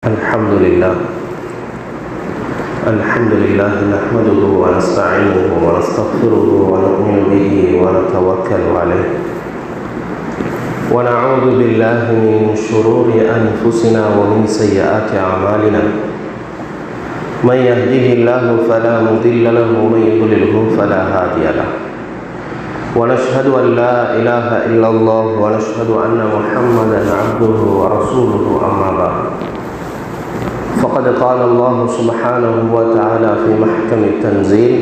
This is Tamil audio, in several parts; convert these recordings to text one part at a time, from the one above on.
الحمد لله نحمده ونستعينه ونستغفره ونؤمن به ونتوكل عليه ونعوذ بالله من شرور أنفسنا ومن سيئات أعمالنا من يهده الله فلا مضل له ومن يضلله فلا هادي له ونشهد أن لا إله إلا الله ونشهد أن محمدا عبده ورسوله أما بعد فقد قال الله سبحانه وتعالى في محكم التنزيل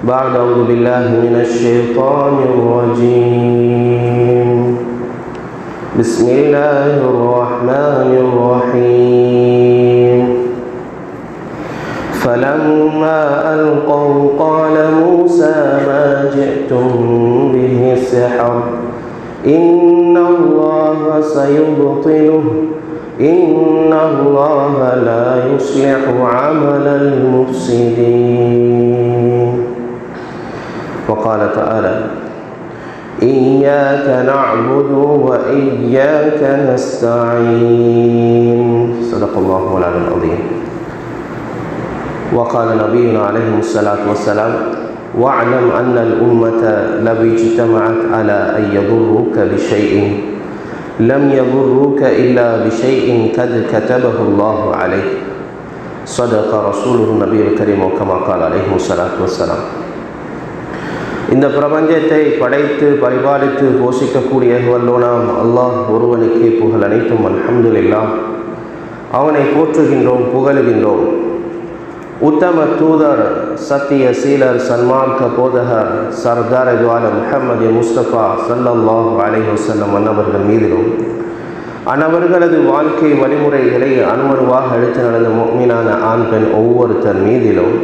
بعد أعوذ بالله من الشيطان الرجيم بسم الله الرحمن الرحيم فلما ألقوا قال موسى ما جئتم به السحر إن الله سيبطله إن الله لا يصلح عمل المفسدين وقال تعالى إياك نعبد وإياك نستعين صدق الله العلي العظيم وقال نبينا عليه الصلاة والسلام واعلم أن الأمة لو اجتمعت على أن يضروك بشيء لم يضروك إلا بشيء قد كتبه الله عليك صدق رسوله النبي الكريم كما قال عليه الصلاة والسلام இந்த பிரபஞ்சத்தை படைத்து பரிபாலித்து போஷிக்கக்கூடிய வல்லோனாம் அல்லாஹ் ஒருவனுக்கே புகழ் அனைத்தும் அல்ஹம்துலில்லாஹ். அவனை போற்றுகின்றோம், புகழுகின்றோம். உத்தம தூதர், சத்திய சீலர், சன்மார்க்க போதகர், சர்தார் துவாலம் முஹம்மது முஸ்தபா ஸல்லல்லாஹு அலைஹி வஸல்லம் அன்னவர்கள் மீதிலும் அன்னவர்களது வாழ்க்கை வழிமுறைகளை அனுமருவாக எடுத்து நடந்த முஃமினான ஆண் பெண் ஒவ்வொருத்தர் மீதிலும்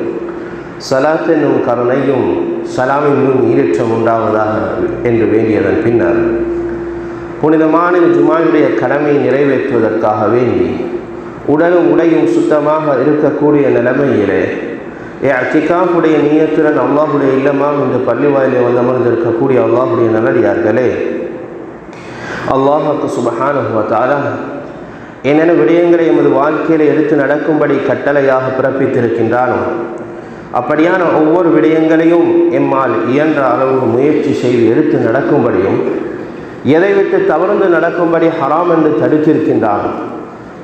சலாத் என்னும் கருணையும் சலாமின்னும் ஈரேற்றம் உண்டாவதாக என்று வேண்டியதன் பின்னர் புனிதமான ஜுமாவுடைய கடமையை நிறைவேற்றுவதற்காக வேண்டி உடலும் உடையும் சுத்தமாக இருக்கக்கூடிய நிலைமையிலே இஅ்திகாஃபுடைய நியத்துடன் அல்லாஹுடைய இல்லமாக இந்த பள்ளி வாயிலே வந்து அமர்ந்திருக்கக்கூடிய அல்லாஹுடைய நல்லடியார்களே, அல்லாஹுக்கு சுப்ஹானஹு வ தஆலா என்னென்ன விடயங்களை எமது வாழ்க்கையில் எடுத்து நடக்கும்படி கட்டளையாக பிறப்பித்திருக்கின்றானோ அப்படியான ஒவ்வொரு விடயங்களையும் எம்மால் இயன்ற அளவு முயற்சி செய்து எடுத்து நடக்கும்படியும், எதை விட்டு தவறுந்து நடக்கும்படி ஹராம் என்று தடுத்திருக்கின்றானோ,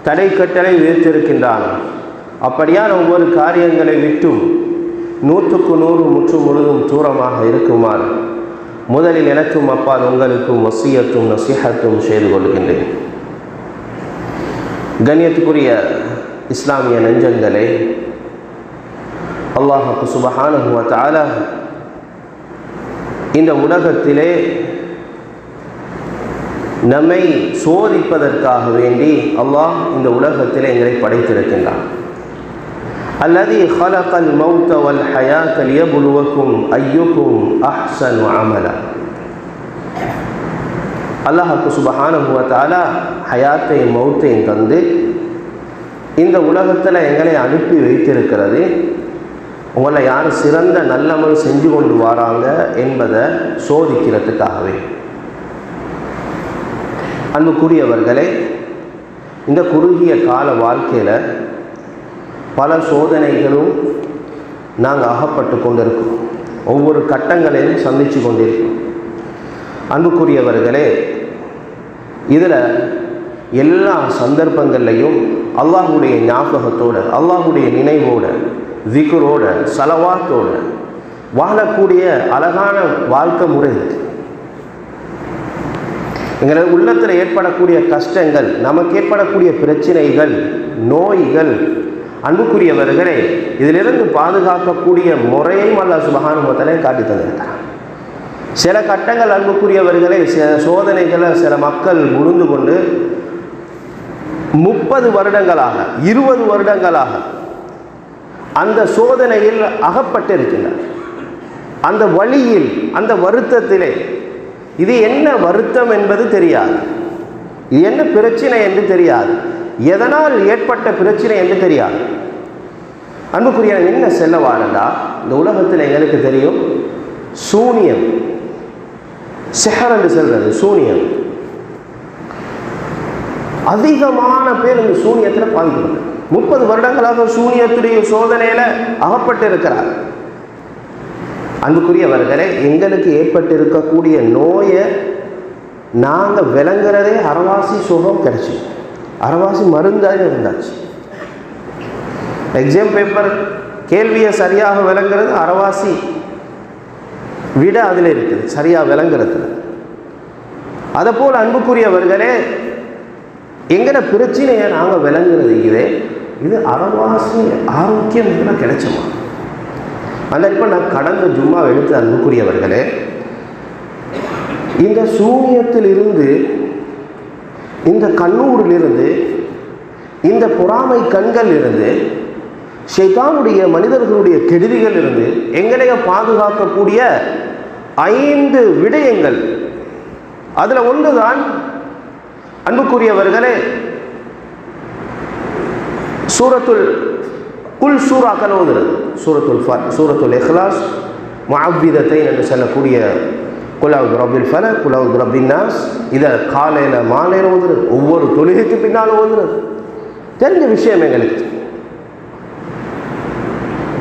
தடை கட்டளை விதித்திருக்கின்றான், அப்படியான ஒவ்வொரு காரியங்களை விட்டும் 100க்கு 100 முற்று முழுதும் தூரமாக இருக்குமாறு முதலில் எனக்கும் அப்பால் உங்களுக்கும் வசியத்தும் நசிஹத்தும் செய்து கொள்கின்றேன். கண்ணியத்துக்குரிய இஸ்லாமிய நெஞ்சங்களே, அல்லாஹ் சுப்ஹானஹு வ தஆலா இந்த உலகத்திலே நம்மை சோதிப்பதற்காக வேண்டி அல்லாஹ் இந்த உலகத்திலே எங்களை படைத்திருக்கின்றான். அல்லதி ஹலகல் மௌத வல் ஹயாத லியப்லுவக்கும் அய்யுக்கும் அஹ்ஸனு அமலா. அல்லாஹ் சுப்ஹானஹு வ தஆலா ஹயாத்தை மௌத்தையும் தந்து இந்த உலகத்தில் எங்களை அனுப்பி வைத்திருக்கிறது. உங்களை யார் சிறந்த நல்லமல் செஞ்சு கொண்டு வராங்க என்பதை சோதிக்கிறதுக்காகவே. அன்புக்குரியவர்களே, இந்த குறுகிய கால வாழ்க்கையில் பல சோதனைகளும் நாங்கள் அகப்பட்டு கொண்டிருக்கோம். ஒவ்வொரு கட்டங்களையும் சந்தித்து கொண்டிருக்கோம். அன்புக்குரியவர்களே, இதில் எல்லா சந்தர்ப்பங்கள்லையும் அல்லாஹுடைய ஞாபகத்தோடு, அல்லாஹுடைய நினைவோடு, திக்ரோடு, சலவாத்தோடு வாழக்கூடிய அழகான வாழ்க்கை முறை இருக்குது. எங்களது உள்ளத்தில் ஏற்படக்கூடிய கஷ்டங்கள், நமக்கு ஏற்படக்கூடிய பிரச்சனைகள், நோய்கள், அன்புக்குரியவர்களே, இதிலிருந்து பாதுகாக்கக்கூடிய முறையும் அல்லாஹ் சுப்ஹானஹு வ தஆலா காட்டி தந்திருக்கிறார். சில கட்டங்கள் அன்புக்குரியவர்களே, சில சோதனைகளை சில மக்கள் உணர்ந்து கொண்டு 30 வருடங்களாக 20 வருடங்களாக அந்த சோதனையில் அகப்பட்டிருக்கின்றனர். அந்த வழியில், அந்த வருத்தத்திலே இது என்ன வருத்தம் என்பது தெரியாது, இது என்ன பிரச்சனை என்று தெரியாது, எதனால் ஏற்பட்ட பிரச்சனை என்று தெரியாது. அன்புக்குரிய என்ன செல்ல வாரண்டா, இந்த உலகத்தில் எங்களுக்கு தெரியும் சூனியம், சிஹர் என்று சொல்றது சூனியம். அதிகமான பேர் இந்த சூனியத்தில் பாதிக்கப்பட்டு 30 வருடங்களாக சூனியத்துடைய சோதனையில அகப்பட்டு இருக்கிறார். அன்புக்குரியவர்களே, எங்களுக்கு ஏற்பட்டு இருக்கக்கூடிய நோயை நாங்கள் விளங்குறதே அரைவாசி சுகம் கிடைச்சி, அரைவாசி மருந்தாக இருந்தாச்சு. எக்ஸாம் பேப்பர் கேள்வியை சரியாக விளங்குறது அரைவாசி விட அதில் இருக்குது சரியாக விளங்குறது. அதை போல் அன்புக்குரியவர்களே, எங்கட பிரச்சனையை நாங்கள் விளங்குறது இது அரைவாசி ஆரோக்கியம் எங்களை கிடைச்சோமா? அந்த இப்போ நான் கடந்த ஜும்மா எடுத்து அன்புக்குரியவர்களே, இந்த சூனியத்திலிருந்து, இந்த கண்ணூரிலிருந்து, இந்த பொறாமை கண்கள் இருந்து, ஷைத்தானுடைய மனிதர்களுடைய கெடுதிகள் இருந்து எங்களைய பாதுகாக்கக்கூடிய 5 விடயங்கள். அதில் ஒன்றுதான் அன்புக்குரியவர்களே, சூரத்துல் குல் சூரா கலோதுறது. சூரத்துல் இஹ்லாஸ், முஅவ்விதத்தை என்று சொல்லக்கூடிய குலவுது ரப்பில் ஃபலக், குலவுது ரப்பின் நாஸ், இதை காலையில் மாலையில் ஓதுறது, ஒவ்வொரு தொழுகைக்கு பின்னால் ஓதுறது. தெரிஞ்ச விஷயம் எங்களுக்கு.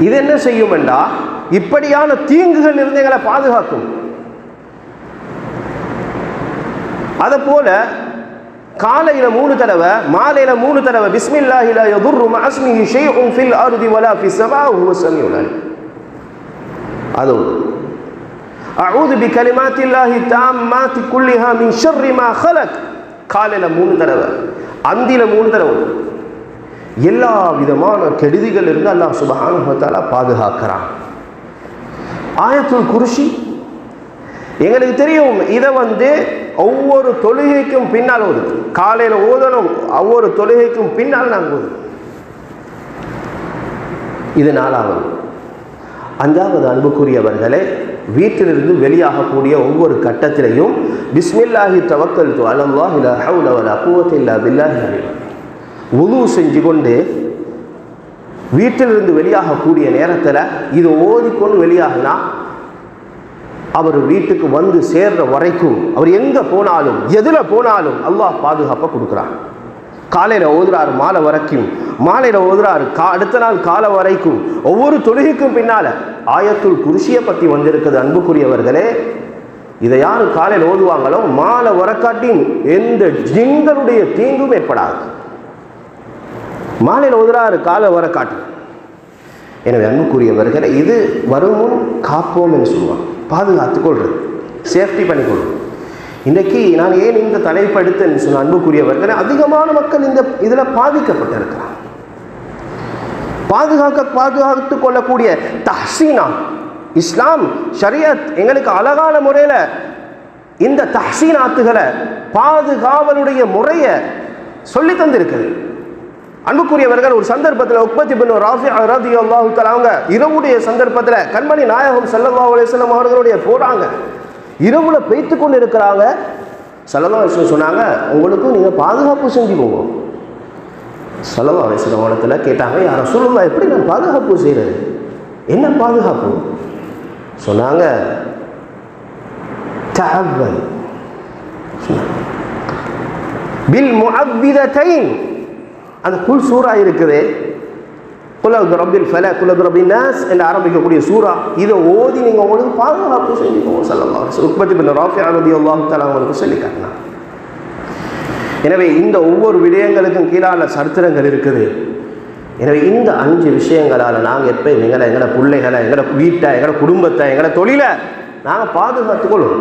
இது என்ன செய்யும் என்றால், இப்படியான தீங்குகள் இருந்து எங்களை பாதுகாக்கும். அதை போல காலையில் 3 தடவை, மாலையில் 3 தடவை பிஸ்மில்லாஹி லா யதுர்ரு மஅ இஸ்மிஹி ஷைஉன் ஃபில் அர்தி வலா ஃபிஸ் ஸமாஇ வஹுவ ஸமீஉல் அலீம். அது அஊது பிகலிமாத்தில்லாஹி தாம்மாத்தி குல்லிஹா மின் ஷர்ரி மா ஹலக். காலையில் 3 தடவை, அந்தியில் 3 தடவை. எல்லா விதமான கெடுதிகள் இருந்து அல்லாஹ் சுப்ஹானஹு வ தஆலா பாதுகாக்கிறான். ஆயத்துல் குர்சி எங்களுக்கு தெரியும். இதை ஒவ்வொரு தொழுகைக்கும் பின்னால் ஓதும். காலையில் ஓதணும், ஒவ்வொரு தொழுகைக்கும் பின்னால் நாங்கள் ஓதும். இது 4வது. 5வது அன்புக்குரியவர்களே, வீட்டிலிருந்து வெளியாகக்கூடிய ஒவ்வொரு கட்டத்திலையும் பிஸ்மில்லாஹி தவக்கல்து அலல்லாஹி லா ஹவ்ல வலா குவத்த இல்லா பில்லாஹி. வுது செஞ்சு கொண்டு வீட்டிலிருந்து வெளியாகக்கூடிய நேரத்தில் இது ஓதிக்கொண்டு வெளியாகினா அவர் வீட்டுக்கு வந்து சேர்ற வரைக்கும், அவர் எங்கே போனாலும் எதில் போனாலும் அல்லாஹ் பாதுகாப்பை கொடுக்குறான். காலையில் ஓதுறாரு மாலை வரைக்கும், மாலையில் ஓதுறாரு அடுத்த நாள் காலை வரைக்கும். ஒவ்வொரு தொழுகைக்கும் பின்னால் ஆயத்துல் குர்சியை பற்றி வந்திருக்குது. அன்புக்குரியவர்களே, இதை யார் காலையில் ஓதுவாங்களோ மாலை வரக்காட்டியும் எந்த ஜிங்களுடைய தீங்கும் ஏற்படாது. மாலையில் ஓதுறாரு காலை வரக்காட்டி. எனவே அன்புக்குரியவர்களே, இது வருமுன் காப்போம் என்று சொல்லுவாங்க. பாதுகாத்துக் கொள்வது, சேஃப்டி பண்ணிக்கொள்வது. இன்றைக்கு நான் ஏன் இந்த தலைப்பு எடுத்தேன்னு சொன்ன அன்புக்குரியவர்களே, அதிகமான மக்கள் இந்த இதில் பாதிக்கப்பட்டிருக்கிறார். பாதுகாத்து கொள்ளக்கூடிய தஹ்சீனா, இஸ்லாம் ஷரியத் எங்களுக்கு அழகான முறையில் இந்த தஹ்சீனாத்துகளை பாதுகாவலுடைய முறையை சொல்லி தந்திருக்குது. அன்புக்குரியவர்கள், ஒரு சந்தர்ப்பத்தில் உக்பத் இப்னு ராஃபி ரலியல்லாஹு தஆலா அவங்க இரவுடைய சந்தர்ப்பத்தில் கண்மணி நாயகம் ஸல்லல்லாஹு அலைஹி வஸல்லம் அவர்களுடைய போறாங்க. இரவுல பெய்த்து கொண்டு இருக்கிறாங்க. ஸல்லல்லாஹு அலைஹி வஸல்லம் சொன்னாங்க, உங்களுக்கும் நீங்கள் பாதுகாப்பு செஞ்சுக்கோங்க. ஸல்லல்லாஹு அலைஹி வஸல்லம் இடத்துல கேட்டாங்க, யா ரசூலுல்லாஹ், எப்படி நான் பாதுகாப்பு செய்கிறது? என்ன பாதுகாப்பு சொன்னாங்க? தஅவ்வல் பில் முஅவ்விதத்தைன். அந்த குல் சூரா இருக்குது, குலவுது ரப்பில் ஃபலக், குலவுது ரப்பின் நாஸ் என்று ஆரம்பிக்கக்கூடிய சூரா. இதை ஓதி நீங்கள் உங்களுக்கு பாதுகாப்பு செஞ்சுக்கோங்க. ஸல்லல்லாஹு அலைஹி வஸல்லம் உக்பத் இப்னு ராஃபி ரலியல்லாஹு தஆலா அவங்களுக்கு சொல்லி காட்டினார். எனவே இந்த ஒவ்வொரு விடயங்களுக்கும் கீழான சரித்திரங்கள் இருக்குது. எனவே இந்த 5 விஷயங்களால் நாங்கள் எப்போ எங்களோட பிள்ளைகளை, எங்களோட வீட்டை, எங்களோட குடும்பத்தை, எங்களோட தொழிலை நாங்கள் பாதுகாத்துக்கொள்ளும்.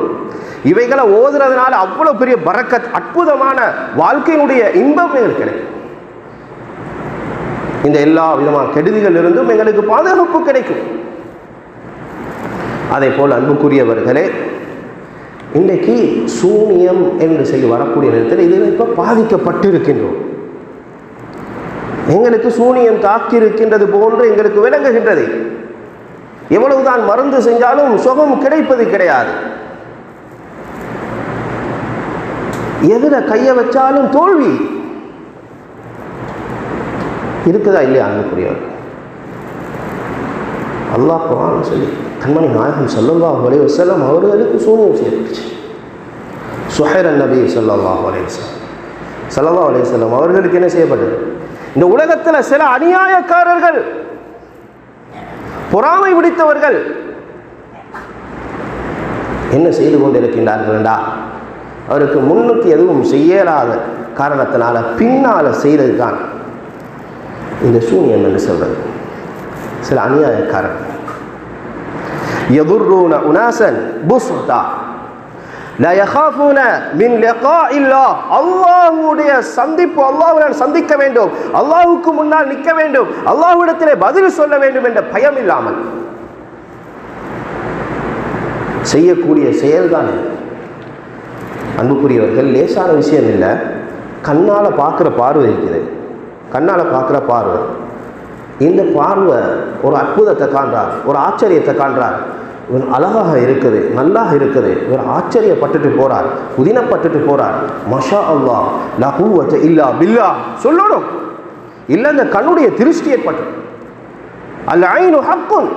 இவைகளை ஓதுறதுனால அவ்வளோ பெரிய பரக்கத், அற்புதமான வாழ்க்கையினுடைய இன்பம் கிடைக்கும். இந்த எல்லா விதமான கெடுதிகள் இருந்தும் எங்களுக்கு பாதுகாப்பு கிடைக்கும். அதே போல் அன்புக்குரியவர்களே, இன்றைக்கு சூனியம் என்று சொல்லி வரக்கூடிய நேரத்தில் இதில் இப்போ பாதிக்கப்பட்டு இருக்கின்றோம். எங்களுக்கு சூனியம் தாக்கி இருக்கின்றது போன்று எங்களுக்கு விளங்குகின்றது. எவ்வளவுதான் மருந்து செஞ்சாலும் சுகம் கிடைப்பது கிடையாது. எதிர கையை வச்சாலும் தோல்வி இருக்குதா இல்லையா? அன்புக்குரியவர், அல்லாஹ் குர்ஆன் சொல்லி கண்மணி நாயகம் ஸல்லல்லாஹு அலைஹி வஸல்லம் அவர்களுக்கு சூனியம் செய்யப்பட்டுச்சு. சுஹைர் நபி ஸல்லல்லாஹு அலைஹி வஸல்லம் ஸல்லல்லாஹு அலைஹி வஸல்லம் அவர்களுக்கு என்ன செய்யப்பட்டது? இந்த உலகத்தில் சில அநியாயக்காரர்கள், பொறாமை பிடித்தவர்கள் என்ன செய்து கொண்டிருக்கின்றார்கள்டா, அவருக்கு முன்னுக்கு எதுவும் செய்யலாத காரணத்தினால பின்னால செய்தது தான் இந்த சூனியம் என்று சொல்றது. சில அநியாயக்காரர்கள் يضرون أناسا بسطا لا يخافون من لقاء الله. அல்லாஹ்வுடைய சந்திப்பு, அல்லாஹ்வுடன் சந்திக்க வேண்டும், அல்லாஹ்வுக்கு முன்னால் நிற்க வேண்டும், அல்லாஹ்விடத்திலே பதில் சொல்ல வேண்டும் என்ற பயம் இல்லாமல் செய்யக்கூடிய செயல்தான். அன்புக்குரியவர்கள், லேசான விஷயம் இல்லை. கண்ணால் பார்க்குற பார்வை இருக்குது, கண்ணால் பார்க்குற பார்வை. இந்த பார்வை ஒரு அற்புதத்தை காண்றார், ஒரு ஆச்சரியத்தை காண்றார். இவர் அழகாக இருக்குது, நல்லாக இருக்குது, இவர் ஆச்சரியப்பட்டுட்டு போறார், புதினப்பட்டுட்டு போறார். மஷா அல்லாஹ் லா குவத்த இல்லா பில்லாஹ் சொல்லணும். இல்லை இந்த கண்ணுடைய திருஷ்டி ஏற்பட்டு அல் ஐனு ஹக்குன்.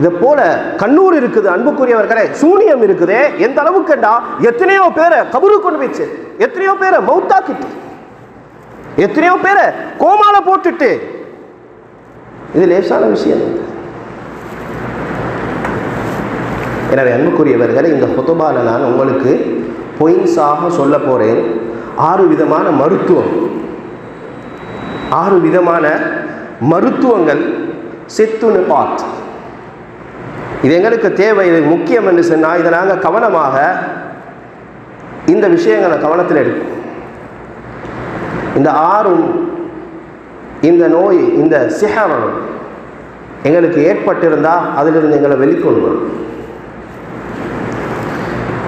இதை போல கண்ணூர் இருக்குது. அன்புக்குரியவர்களே, சூனியம் இருக்குது. எந்த அளவுக்குண்டா எத்தனையோ பேரை கபரு கொண்டு போயிடுச்சு, எத்தனையோ பேரை மௌத்தாக்கிட்டு, எத்தனையோ பேரை கோமால போட்டுட்டு. இது லேசான விஷயம். எனவே அன்புக்குரியவர்களை, இந்த ஹுதுபால நான் உங்களுக்கு பொயின்ஸாக சொல்ல போறேன் 6 விதமான மருத்துவம், 6 விதமான மருத்துவங்கள். சித்துன்னு பாத், இது எங்களுக்கு தேவை, இது முக்கியம் என்று சொன்னால் இதை நாங்கள் கவனமாக இந்த விஷயங்களை கவனத்தில் எடுக்கும். இந்த 6ம், இந்த நோய், இந்த சிஹர் எங்களுக்கு ஏற்பட்டிருந்தால் அதிலிருந்து எங்களை வெளிக்கொண்டு.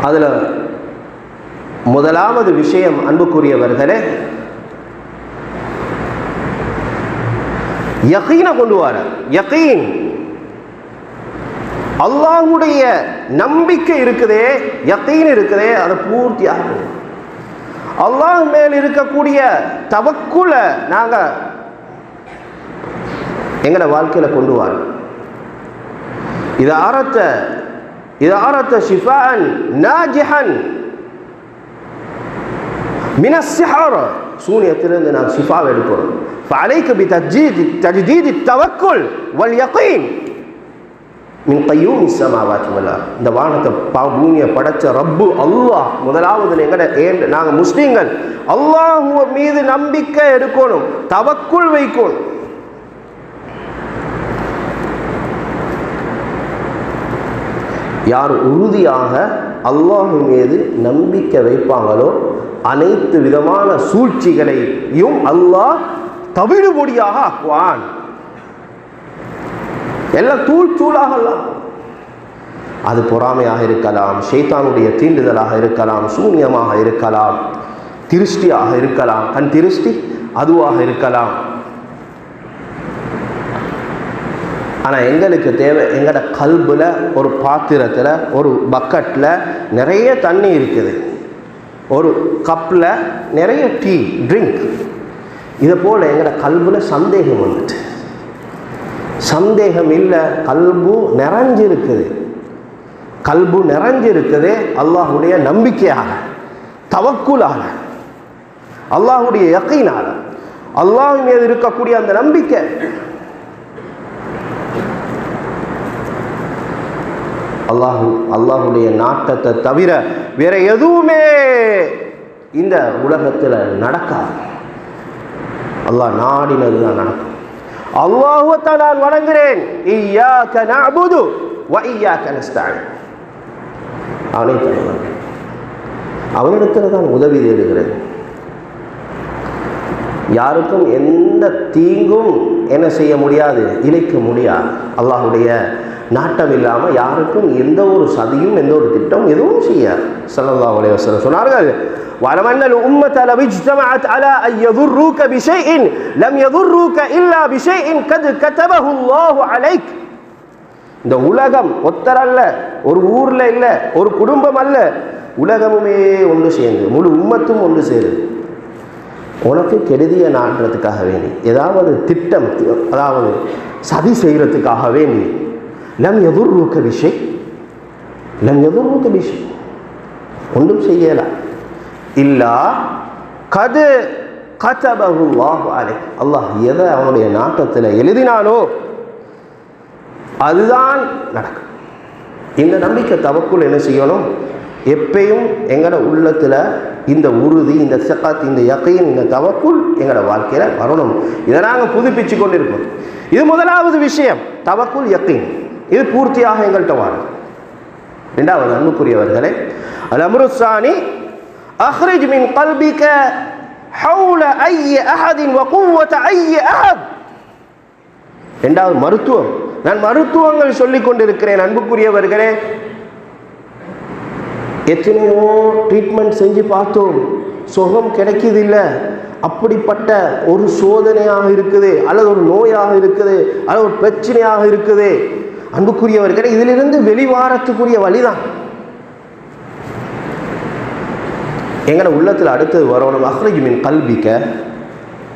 அதில் முதலாவது விஷயம் அன்புக்குரியவர்களே, யகீனை கொண்டு வர. யகீன், அல்லாஹ்வுடைய நம்பிக்கை இருக்குதே, யகீன் இருக்குதே, அதை பூர்த்தியாக அல்லாஹ் மேல் இருக்கக்கூடிய தவக்குல நாங்கள் எங்களை வாழ்க்கையில கொண்டு வர. இது ஆரத்த ஷிஃபான் நாஜிஹன் மினஸ் சிஹர், சூனியத்திலிருந்து நான் ஷிஃபாவை எடுக்கணும். فعليك بتجديد التوكل واليقين من قيوم السماوات والارض. இந்த வானத்தை பூமியை படைச்ச ரப்பு அல்லாஹ். முதலாவது நாங்கள் முஸ்லீம்கள் அல்லாஹ் மீது நம்பிக்கை எடுக்கணும், தவக்குள் வைக்கணும். யார் உறுதியாக அல்லாஹ் மீது நம்பிக்கை வைப்பாங்களோ அனைத்து விதமான சூழ்ச்சிகளையும் அல்லாஹ் தவிடுபொடியாக ஆக்குவான். எல்லாம் தூளாக. அது பொறாமையாக இருக்கலாம், ஷைத்தானுடைய தீண்டுதலாக இருக்கலாம், சூன்யமாக இருக்கலாம், திருஷ்டியாக இருக்கலாம், கண் திருஷ்டி அதுவாக இருக்கலாம். ஆனால் எங்களுக்கு தேவை, எங்களோட கல்புல ஒரு பாத்திரத்தில், ஒரு பக்கெட்டில் நிறைய தண்ணி இருக்குது, ஒரு கப்பில் நிறைய டீ ட்ரிங்க். இதை போல் எங்களோட கல்புல சந்தேகம் வந்துட்டு, சந்தேகம் இல்லை, கல்பு நிறைஞ்சிருக்குது. கல்பு நிறைஞ்சிருக்குது அல்லாஹ்வுடைய நம்பிக்கையாக, தவக்குலாக, அல்லாஹ்வுடைய யகீனால, அல்லாஹ் மீது இருக்கக்கூடிய அந்த நம்பிக்கை. அல்லாஹ்வுடைய நாட்டத்தை தவிர வேற எதுவுமே இந்த உலகத்தில் நடக்காது. அல்லாஹ் நாடினது தான் நடக்கும். அல்லாஹ்வை நான் வணங்குகிறேன், இய்யாக நஅபுது வ இய்யாக நஸ்தஈன். அவனிடத்தில் தான் உதவி தேடுகிறேன். யாருக்கும் எந்த தீங்கும் என்ன செய்ய முடியாது, இழைக்க முடியாது. அல்லாஹ்வுடைய நாட்டம் இல்லாமல் யாருக்கும் எந்த ஒரு சதியும் எந்த ஒரு திட்டம் எதுவும் செய்யாது. ஸல்லல்லாஹு அலைஹி வஸல்லம் சொன்னார்கள், وَعَلَمْ أَنَّ الْأُمَّةَ لَوْ اجْتَمَعَتْ عَلَى أَنْ يَضُرُّوكَ بِشَيْءٍ لَمْ يَضُرُّوكَ إِلَّا بِشَيْءٍ قَدْ كَتَبَهُ اللَّهُ عَلَيْكَ. இந்த உலகம் ஒத்தர் அல்ல, ஒரு ஊர்ல இல்ல, ஒரு குடும்பம் அல்ல, உலகமுமே ஒன்று சேர்ந்து, முழு உம்மத்தும் ஒன்று சேருது உனக்கு கெடுதிய நாடுறதுக்காக வேண்டி, ஏதாவது திட்டம், அதாவது சதி செய்யறதுக்காக வேண்டி. லம் யதுர்ருக பிஷை, லம் யதுர்ருக பிஷை, ஒன்றும் செய்யலாம். இல்லா கது கதபஹு அல்லாஹு அலைஹி. அல்லாஹ் எதை அவனுடைய நாட்டத்தில் எழுதினானோ அதுதான் நடக்கும். இந்த நம்பிக்கை தவக்குள் என்ன செய்யணும்? எப்பயும் எங்களோட உள்ளத்தில் இந்த உறுதி, இந்த சக்காத், இந்த யகீன், இந்த தவக்குள் எங்களோட வாழ்க்கையில் வரணும். இதை நாங்கள் புதுப்பிச்சு கொண்டிருக்கோம். இது முதலாவது விஷயம், தவக்குள் யகீன். இது பூர்த்தியாக எங்கள்கிட்ட வாழும். இரண்டாவது, அன்புக்குரியவர்களே, அல் அம்ரு ஸானி அஹ்ரிஜ் மின் கல்பிக ஹவுல ஐய அஹதின் வ குவ்வத ஐய அஹத். இரண்டாவது மருத்துவம். நான் மருத்துவங்கள் சொல்லிக் கொண்டிருக்கிறேன். அன்புக்குரியவர்களே, எத்தனையோ ட்ரீட்மெண்ட் செஞ்சு பார்த்தோம், சுகம் கிடைக்குதில்லை. அப்படிப்பட்ட ஒரு சோதனையாக இருக்குது, அல்லது ஒரு நோயாக இருக்குது, அல்லது ஒரு பிரச்சனையாக இருக்குது. அன்புக்குரியவர்களே, இதிலிருந்து வெளிவாரத்துக்குரிய வழிதான் எங்களோட உள்ளத்தில் அடுத்தது வரணும். அஹ்ரிஜ் மின் கல்பிக்க,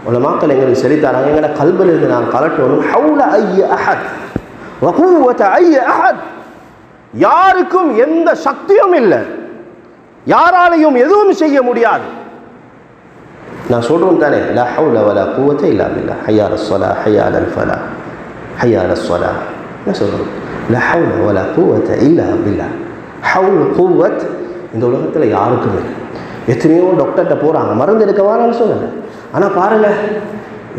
உலமாக்கள் எங்களுக்கு செலுத்தாராங்க, எங்களோட கல்பிலிருந்து நான் கலட்டணும். ஹவுல ஐய அஹத் வ குவ்வத ஐய அஹத். யாருக்கும் எந்த சக்தியும் இல்லை, யாராலையும் எதுவும் செய்ய முடியாது. நான் சொல்றேன் தானே, லா ஹவுல வலா குவத இல்லா பில்லாஹ், ஹய்யா அலஸ் ஸலாஹ் ஹய்யா அலல் ஃபலாஹ் ஹய்யா அலஸ் ஸலாஹ். நான் சொல்றேன் லா ஹவுல வலா குவத இல்லா பில்லாஹ். ஹவுல் குவத் இந்த உலகத்தில் யாருக்கும் இல்லை. எத்தனையோ டாக்டர்கிட்ட போகிறாங்க, மருந்து எடுக்க வாரான்னு சொன்னாங்க. ஆனால் பாருங்கள்,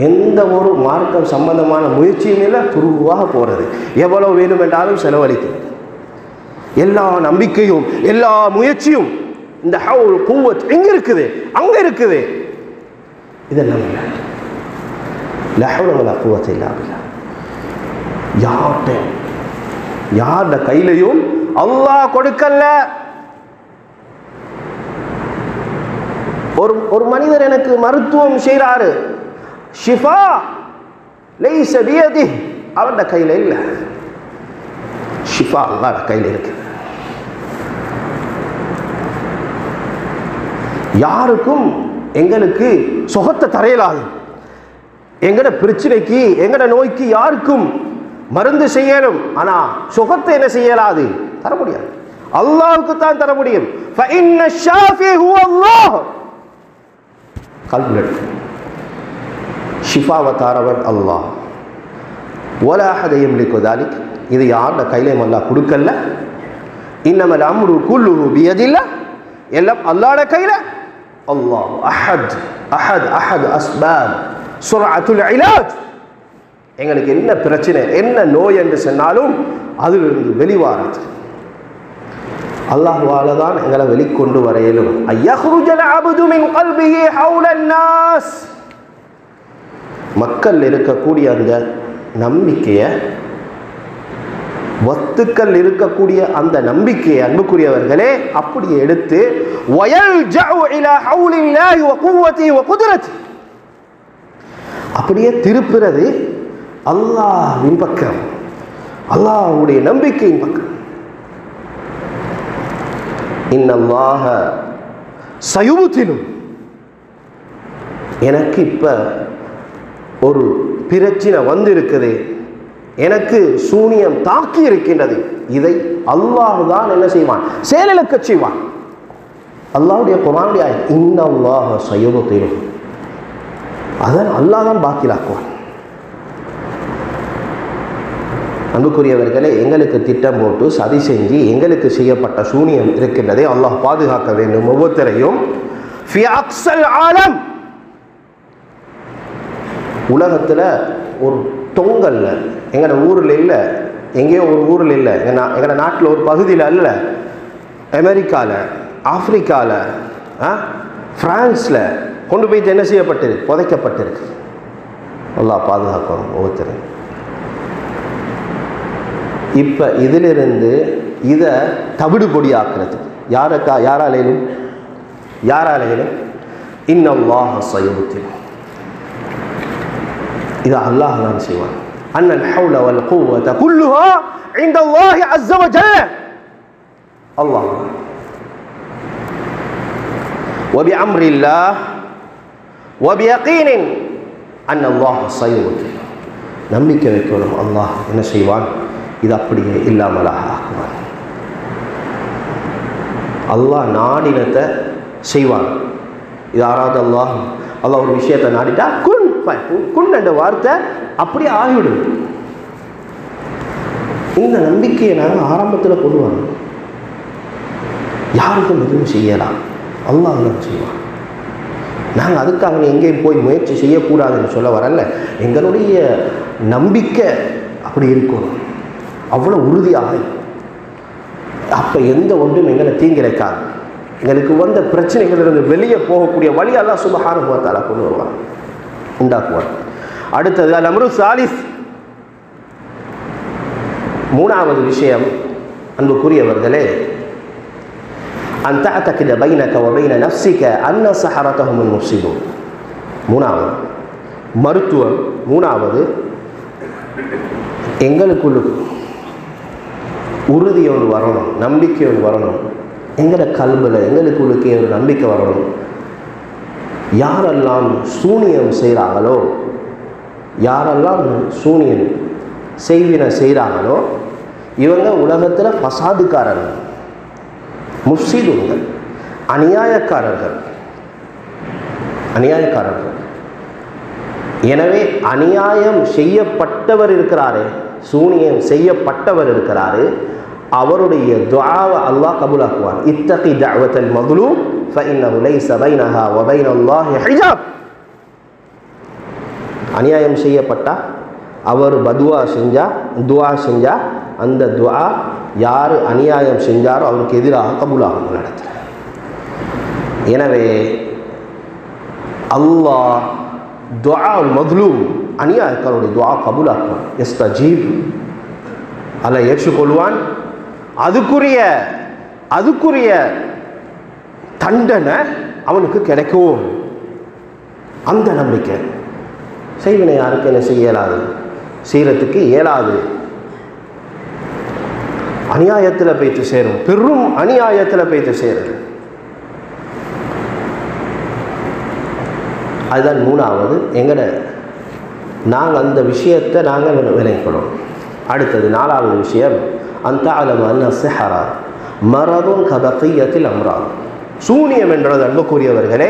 எந்த ஒரு மார்க்கம் சம்பந்தமான முயற்சியும் இல்லை, துருவாக போகிறது. எவ்வளோ வேணுமென்றாலும் செலவழிக்கிறது. எல்லா நம்பிக்கையும் எல்லா முயற்சியும் இந்த ஹவுல் குவத் எங்கே இருக்குது? அங்கே இருக்குது. இதெல்லாம் இல்லை. லா ஹவுல வலா குவத இல்லா பில்லாஹ். யார்ட கையிலையும் அல்லாஹ் கொடுக்கல. ஒரு மனிதர் எனக்கு மருத்துவம் செய்கிறாரு, ஷிஃபா லைஸ பியதிஹ், அவருடைய கையில் இல்லை. ஷிஃபா அல்லாஹ்ட கையில் இருக்கு. யாருக்கும் எங்களுக்கு சுகத்தை தரையலாது. எங்கட பிரச்சனைக்கு, எங்கட நோய்க்கு யாருக்கும் மருந்து செய்யணும், ஆனால் சுகத்தை என்ன செய்யலாது, தர முடியாது. அல்லாஹ்வுக்கு தான் தர முடியும். ஃபஇன்ன ஷாஃபி ஹுவ அல்லாஹ். கல்வில ஷிஃபாவை தாரவன் அல்லாஹ். வலா அஹத யம்லிகு தாலிக். இது யாரோட கையிலையும் அல்லாஹ் கொடுக்கல. இன்னமல் அம்ரு குல்லுஹு பியதில்லாஹ். எல்லாம் அல்லாஹ்ட கையில. அல்லாஹ் அஹத் அஹத் அஹத் அஸ்பாப் சுர்அத்துல் இலாஜ். எங்களுக்கு என்ன பிரச்சனை, என்ன நோய் என்று சொன்னாலும் அதிலிருந்து வெளிவாரது அல்லாஹ்வால தான் எங்களை வெளிக்கொண்டு வரையிலும். ஐயஹ்ருஜல் அப்து மின் கல்பிஹி ஹவுலன் நாஸ். மக்கள் இருக்கக்கூடிய அந்த நம்பிக்கையை, வத்துக்கள் இருக்கக்கூடிய அந்த நம்பிக்கையை, அன்புக்குரியவர்களே, அப்படியே எடுத்து வயல்ஜஉ இலா ஹவுலில்லாஹி வ குவ்வதிஹி வ குத்ரத்திஹி, அப்படியே திருப்புறது அல்லாஹ்வின் பக்கம், அல்லாஹ்வுடைய நம்பிக்கையின் பக்கம். இன்னல்லாஹ சயுபுத்திலும். எனக்கு இப்போ ஒரு பிரச்சனை வந்து இருக்குது, எனக்கு சூனியம் தாக்கி இருக்கின்றது, இதை அல்லாஹ் தான் என்ன செய்வான், செயலிழக்க செய்வான். அல்லாஹ்வுடைய குர்ஆனுடைய இன்னல்லாஹ சயுபுத்திலும், அதான் அல்லாஹ் தான் பாக்கிலாக்குவான். அன்புக்குரியவர்களே, எங்களுக்கு திட்டம் போட்டு சதி செஞ்சு எங்களுக்கு செய்யப்பட்ட சூனியம் இருக்கின்றதை அல்லாஹ் பாதுகாக்க வேண்டும் ஒவ்வொருத்தரையும். ஃபி அக்ஸல் ஆலம், உலகத்தில் ஒரு தொங்கல்ல, எங்களோட ஊரில் இல்லை, எங்கேயோ ஒரு ஊரில் இல்லை, எங்களோட நாட்டில் ஒரு பகுதியில் அல்ல, அமெரிக்காவில், ஆப்பிரிக்காவில், ஃப்ரான்ஸில் கொண்டு போயிட்டு என்ன செய்யப்பட்டிருக்கு, புதைக்கப்பட்டிருக்கு. அல்லாஹ் பாதுகாக்கணும் ஒவ்வொருத்தரையும். இப்போ இதிலிருந்து இதை தவிடு பொடி ஆக்குறது யாராலேயும் இன்னல்லாஹ சயுபுத்திலும், இதை அல்லாஹ் தான் செய்வான். அன்னல் ஹவுல வல் குவ்வத குல்லுஹா இன்தல்லாஹி அஸ்ஸ வ ஜல்ல. அல்லாஹ் வபிஅம்ரில்லாஹ் வபியகீனின் அன்னல்லாஹ சயுபுத்திலும். நம்பிக்கை வைக்கணும், அல்லாஹ் என்ன செய்வான், இது அப்படியே இல்லாமலாக ஆக்குவான். அல்லாஹ் நாடினத்தை செய்வான். இது ஆறாவது அல்லாஹ் ஒரு விஷயத்தை நாடிட்டா குன் என்ற வார்த்தை அப்படியே ஆகிவிடும். இந்த நம்பிக்கையை நாங்கள் ஆரம்பத்தில் கொண்டு வரணும். யாருக்கும் எதுவும் செய்யலாம், அல்லாஹ் தான் செய்வான். நாங்கள் அதுக்காக எங்கேயும் போய் முயற்சி செய்யக்கூடாதுன்னு சொல்ல வரல. எங்களுடைய நம்பிக்கை அப்படி இருக்கணும், அவ்வளோ உறுதியாக. அப்போ எந்த ஒன்றும் எங்களை தீங்கிழைக்காது. எங்களுக்கு வந்த பிரச்சனைகளிலிருந்து வெளியே போகக்கூடிய வழி அல்லாஹ் சுப்ஹானஹு வ தஆலா கொண்டு வருவார், உண்டாக்குவார். அடுத்தது அல்-அம்ரு ஸாலிஸ், மூணாவது விஷயம் அன்புக்குரியவர்களே, அன் தஅதகித பைனக வ பைன நஃப்ஸிக அன்ன ஸஹரதஹும் முஃஸிதூன். மூணாவது மருத்துவம். மூணாவது எங்களுக்குள்ள உறுதி ஒன்று வரணும், நம்பிக்கை ஒன்று வரணும். எங்களை கல்வியில் எங்களுக்குள்ளே ஒரு நம்பிக்கை வரணும். யாரெல்லாம் சூனியம் செய்கிறாங்களோ, யாரெல்லாம் சூனியம் செய்வினை செய்கிறாங்களோ, இவங்க உலகத்தில் ஃபசாதுக்காரர்கள், முஃப்ஸிதுங்கள், அநியாயக்காரர்கள். எனவே அநியாயம் செய்யப்பட்டவர் இருக்கிறாரே, சூனியம் செய்யப்பட்டவர் இருக்கிறாரு, அவருடைய துஆவை அல்லாஹ் கபூலாக்குவான். இத்தகி தஅவத்தல் மظلوم فإنه ليس بينها وبين الله حجاب. அநியாயம் செய்யப்பட்டா அவர் துஆ செஞ்சா அந்த துஆ யார் அநியாயம் செஞ்சாரோ அவருக்கு எதிராக கபூலாகும் நடத்துகிறார். எனவே அல்லாஹ் துஆல் மظلوم அநியாயக்காரருடைய துஆ கபூலாக்குவான். யஸ்தஜீப், அல்லாஹ் ஏற்றுக்கொள்வான். அதுக்குரிய தண்டனை அவனுக்கு கிடைக்கும். அந்த நம்பிக்கை. செய்வினை யாருக்கு என்ன செய்ய இயலாது, செய்யறதுக்கு இயலாது. அநியாயத்தில் போய்த்து சேரும், பெரும் அநியாயத்தில் போய்த்து சேரும். அதுதான் மூணாவது. நாங்கள் அந்த விஷயத்தை நாங்கள் விளங்கிக்கணும். அடுத்தது நாலாவது விஷயம், அன் தஅலம அன்ன ஸிஹ்ர மரதுன் கபகியத்தில் அம்ராத். சூனியம் என்றது அன்புக்குரியவர்களே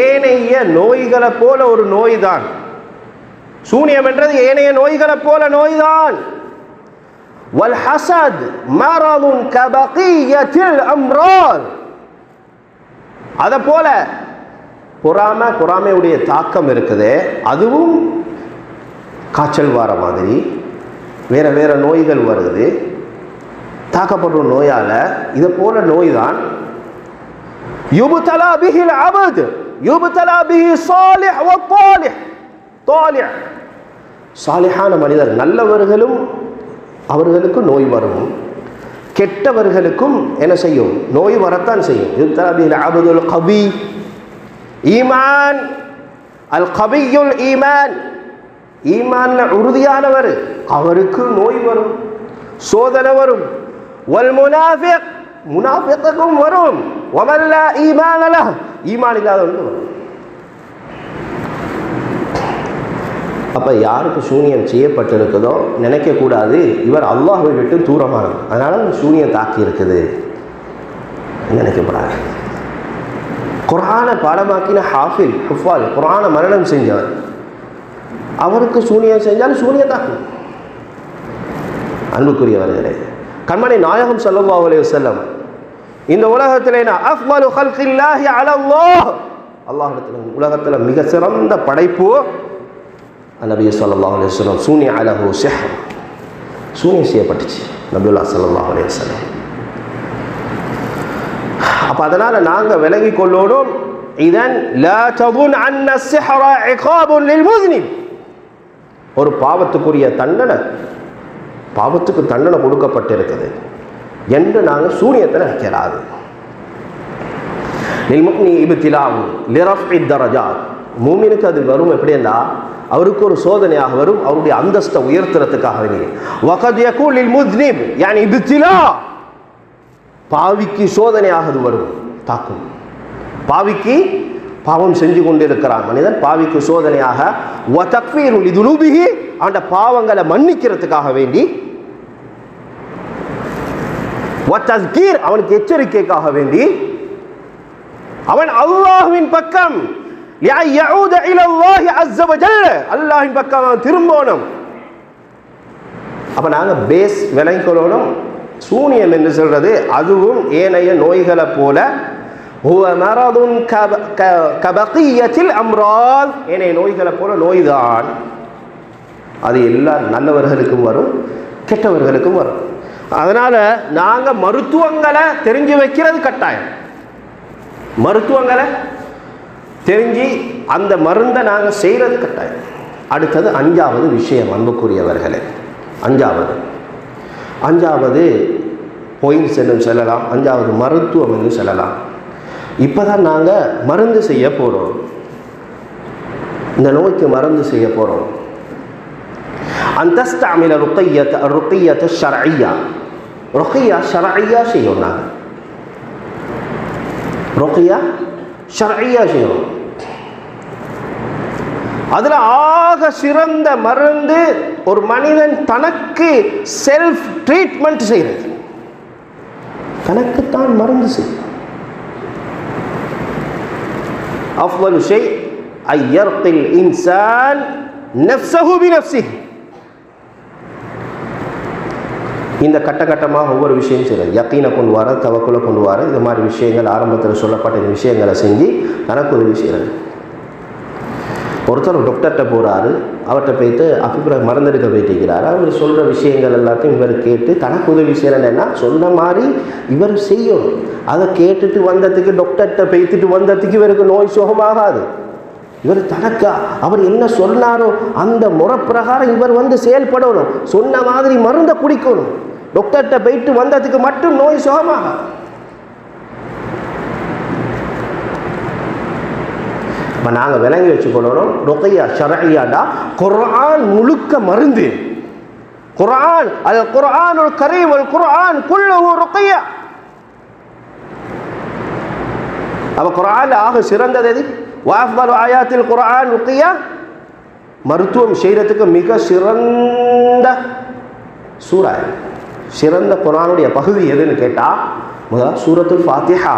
ஏனைய நோய்களை போல ஒரு நோய் தான். சூனியம் என்றது ஏனைய நோய்களை போல நோய்தான். வல் ஹஸத் மரதுன் கபகியத்தில் அம்ராத். அத போல பொறாமையுடைய தாக்கம் இருக்குது. அதுவும் காய்ச்சல் வர மாதிரி வேற நோய்கள் வருது, தாக்கப்படுற நோயால். இதை போல நோய் தான். யுப்தலா பிஹில் அபத் யுப்தலா பிஹி ஸாலிஹ் வ ጣலிஹ். சாலிஹான மனிதர் நல்லவர்களும் அவர்களுக்கு நோய் வரும், கெட்டவர்களுக்கும் என்ன செய்யும், நோய் வரத்தான் செய்யும். யுப்தலா பிஹில் அபதுல் கபி ஈமான் அல் கபியுல் ஈமான், ஈமான்ல உறுதியானவர், அவருக்கு நோய் வரும், சோதனை வரும். வல் முனாஃபிக், முனாஃபிக்குக்கும் வரும். வமன் லா ஈமான லஹ், ஈமான் இல்லாதவனுக்கு வரும். அப்போ யாருக்கு சூனியம் செய்யப்பட்டிருக்குதோ நினைக்கக்கூடாது இவர் அல்லாஹ்வை விட்டு தூரமானவர், அதனால சூனியம் தாக்கி இருக்குது நினைக்கப்படாது. குர்ஆனை பாடமாக்கின ஹுஃபால், குர்ஆனை மரணம் செஞ்சவர், அவருக்கு சூனியம் செஞ்சாலும் சூனியம் தாக்கும். அன்புக்குரியவர்களே, கண்மணி நாயகம் ஸல்லல்லாஹு அலைஹி வஸல்லம் இந்த உலகத்திலே அஃலு ஹல்கில்லாஹி அலல்லாஹ், அல்லாஹ்விடத்தில் உலகத்தில் மிக சிறந்த படைப்பு நபி ஸல்லல்லாஹு அலைஹி வஸல்லம். சூனிய அலஹு சிஹ்ர், சூனியம் செய்யப்பட்டுச்சு நபியுல்லாஹ் ஸல்லல்லாஹு அலைஹி வஸல்லம். அப்போ அதனால் நாங்கள் விளங்கி கொள்ளோடும், இதன் லா ததுன் அன்ன ஸிஹ்ர இகாபுன் லில் முஸ்லிம், ஒரு பாவத்துக்குரிய தண்டனை, பாவத்துக்கு தண்டனை கொடுக்கப்பட்டிருக்குது என்று நாங்கள் சூனியத்தை நினைக்கிறாது. லில்முக்னி இப்திலாஉ லிரஃபி தரஜாத், மூமினுக்கு அது வரும் எப்படின்னா அவருக்கு ஒரு சோதனையாக வரும், அவருடைய அந்தஸ்தை உயர்த்துறதுக்காக வேண்டி. வகத் யகூன் லில் முஸ்லிம் யானி இப்திலா, பாவிக்கு சோதனையாக அது வரும், தாக்கும். பாவிக்கு பாவம் செஞ்சு கொண்டிருக்கிறான் மனிதன், பாவிக்கு சோதனையாக வ தக்ஃபீரு லிதுனூபிஹி, அந்த பாவங்களை மன்னிக்கிறதுக்காக வேண்டி, வ தஸ்கீர் அவனுக்கு எச்சரிக்கைக்காக வேண்டி, அவன் அல்லாஹ்வின் பக்கம் யஊத இலல்லாஹி அஸ்ஸ வஜல்ல, அல்லாஹ்வின் பக்கம் திரும்பணும். அப்ப நாங்க பேஸ் விளங்கிக்கொள்ளணும். சூனியம் என்று சொல்றது அதுவும் ஏனைய நோய்களை போல ஹுவ மரதுன் கபகியத்தில் அம்ராத், ஏனைய நோய்களை போல நோய்தான். அது எல்லா நல்லவர்களுக்கும் வரும், கெட்டவர்களுக்கும் வரும். அதனால நாங்க மருத்துவங்களை தெரிஞ்சு வைக்கிறது கட்டாயம். மருத்துவங்களை தெரிஞ்சு அந்த மருந்தை நாங்கள் செய்கிறது கட்டாயம். அடுத்தது 5வது விஷயம் அன்புக்குரியவர்களே, 5வது பாயிண்ட்ஸ் என்று சொல்லலாம், 5வது மருத்துவம் என்று சொல்லலாம். இப்போ தான் நாங்கள் மருந்து செய்ய போகிறோம், இந்த நோய்க்கு மருந்து செய்ய போகிறோம். அந்தஸ்தாமில ருக்கியத்தை ஷர்ஐயா, ருக்கியா ஷர்ஐயா செய்யணும். நாங்கள் ருக்கியா ஷர்ஐயா செய்யணும். அதில் ஆக சிறந்த மருந்து ஒரு மனிதன் தனக்கு செல்ஃப் ட்ரீட்மெண்ட் செய்கிறது, தனக்குத்தான் மருந்து செய்யும். அஃவலு ஷை ஐயர்கில் இன்சான் நஃப்ஸஹு பினஃப்ஸிஹி. இந்த கட்டமாக ஒவ்வொரு விஷயம் செய்கிறது. யக்கீனை கொண்டு வர, தவக்குலை கொண்டு வர, இது மாதிரி விஷயங்கள் ஆரம்பத்தில் சொல்லப்பட்ட இந்த விஷயங்களை செஞ்சு தனக்கு உதவி செய்கிறது. ஒருத்தர் டாக்டர்கிட்ட போகிறாரு, அவர்கிட்ட போயிட்டு அபிப்பிராயம் மறந்தெடுக்க போயிட்டிருக்கிறாரு. அவர் சொல்கிற விஷயங்கள் எல்லாத்தையும் இவர் கேட்டு தனக்கு உதவி செய்கிறேன்னா சொன்ன மாதிரி இவர் செய்யணும். அதை கேட்டுட்டு வந்ததுக்கு டாக்டர்கிட்ட போய்த்துட்டு வந்ததுக்கு இவருக்கு நோய் சுகமாகாது. இவர் தனக்கு அவர் என்ன சொன்னாரோ அந்த முறை பிரகாரம் இவர் செயல்படணும், சொன்ன மாதிரி மருந்தை குடிக்கணும். டாக்டர்கிட்ட போயிட்டு வந்ததுக்கு மட்டும் நோய் சுகமாகாது. இப்போ நாங்கள் விளங்கி வச்சுக்கொள்ளணும், ருக்கியா ஷர்ஐயாண்டா குர்ஆன் முழுக்க மருந்து. குர்ஆன் அல் குர்ஆனுல் கரீம் வல் குர்ஆன் குல்லுஹு ருக்கியா. அப்போ குர்ஆன்ல ஆக சிறந்தது எது? வஅஃதலு ஆயாத்தில் குர்ஆன் ருக்கியா. மருத்துவம் செய்கிறதுக்கு மிக சிறந்த சூரா, சிறந்த குர்ஆனுடைய பகுதி எதுன்னு கேட்டால் முதல்ல சூரத்துல் ஃபாத்திஹா.